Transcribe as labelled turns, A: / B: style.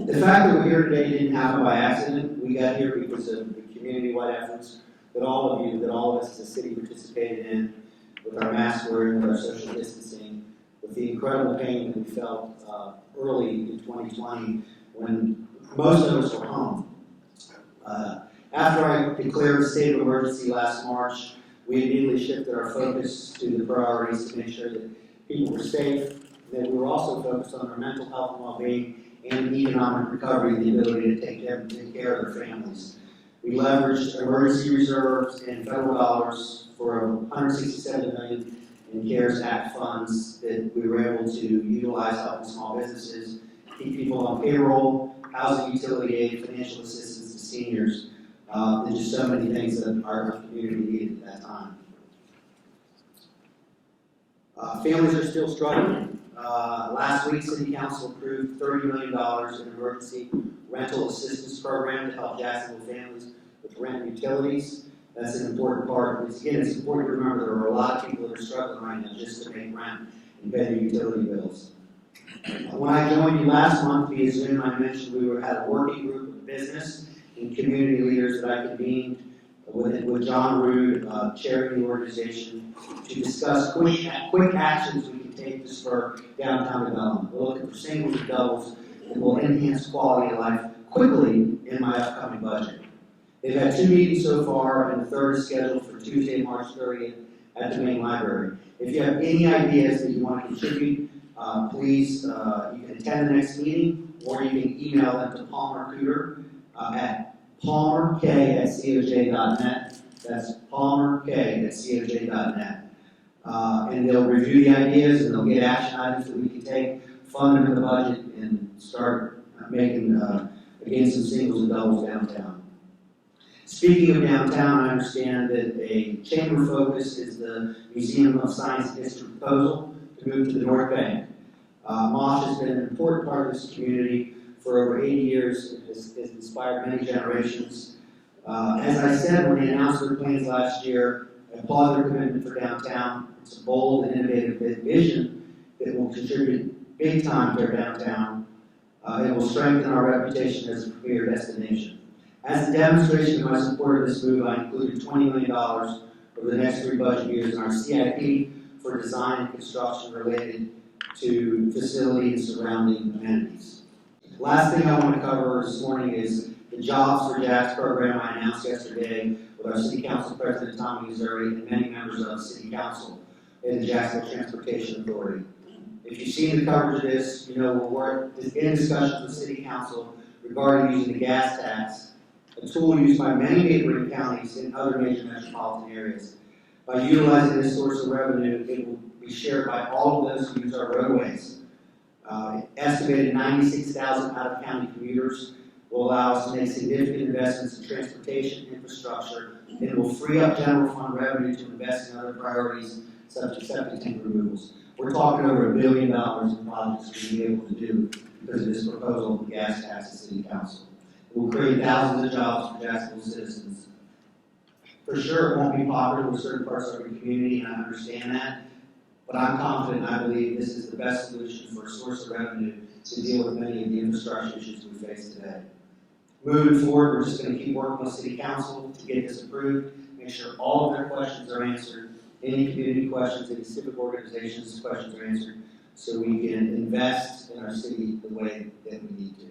A: The fact that we're here today didn't happen by accident. We got here because of the community-wide efforts that all of us as a city participated in, with our mask wearing, with our social distancing, with the incredible pain that we felt early in 2020 when most of us were home. After I declared a state of emergency last March, we immediately shifted our focus to the priorities to make sure that people were safe, that we were also focused on their mental health and well-being and economic recovery and the ability to take care of their families. We leveraged emergency reserves and federal dollars for $167 million in CARES Act funds that we were able to utilize helping small businesses, keep people on payroll, housing utility aid, financial assistance to seniors. There's just so many things that our community needed at that time. Families are still struggling. Last week, City Council approved $30 million in emergency rental assistance program to help Jacksonville families with rent and utilities. That's an important part. Again, it's important to remember there are a lot of people that are struggling right now just to make rent and pay their utility bills. When I joined you last month via Zoom, I mentioned we had a working group of business and community leaders that I convened with John Rood, chairing the organization, to discuss quick actions we can take to spur downtown development. We're looking for singles and doubles that will enhance quality of life quickly in my upcoming budget. They've had 2 meetings so far, and the third is scheduled for Tuesday, March 30th at the main library. If you have any ideas that you want to contribute, please, you can attend the next meeting, or you can email them to Palmer Cooter at palmerk@coj.net. That's palmerk@coj.net. And they'll review the ideas, and they'll get action items that we can take, fund them in the budget, and start making, again, some singles and doubles downtown. Speaking of downtown, I understand that a chamber focus is the Museum of Science and History proposal to move to the Northbank. MOSH has been an important part of this community for over 80 years. It has inspired many generations. As I said when they announced their plans last year, I applaud their commitment for downtown. It's a bold and innovative vision that will contribute big time to our downtown. It will strengthen our reputation as a premier destination. As a demonstration of my support of this move, I included $20 million over the next 3 budget years in our CIP for design and construction related to facility and surrounding amenities. Last thing I want to cover this morning is the Jobs for Jax program I announced yesterday with our City Council President Tommy Missouri and many members of the City Council and the Jacksonville Transportation Authority. If you've seen the coverage of this, you know we're in discussions with City Council regarding using the gas tax, a tool used by many neighboring counties in other major metropolitan areas. By utilizing this source of revenue, it will be shared by all of those who use our roadways. Estimated 96,000 out-of-county commuters will allow us to make significant investments in transportation infrastructure, and it will free up general fund revenue to invest in other priorities such as septic tank removals. We're talking over $1 billion in projects we'll be able to do because of this proposal of the gas tax at City Council. It will create thousands of jobs for Jacksonville citizens. For sure, it won't be popular with certain parts of our community, and I understand that. But I'm confident and I believe this is the best solution for a source of revenue to deal with many of the infrastructure issues we face today. Moving forward, we're just going to keep working with City Council to get this approved, make sure all of their questions are answered, any community questions, any civic organizations' questions are answered, so we can invest in our city the way that we need to.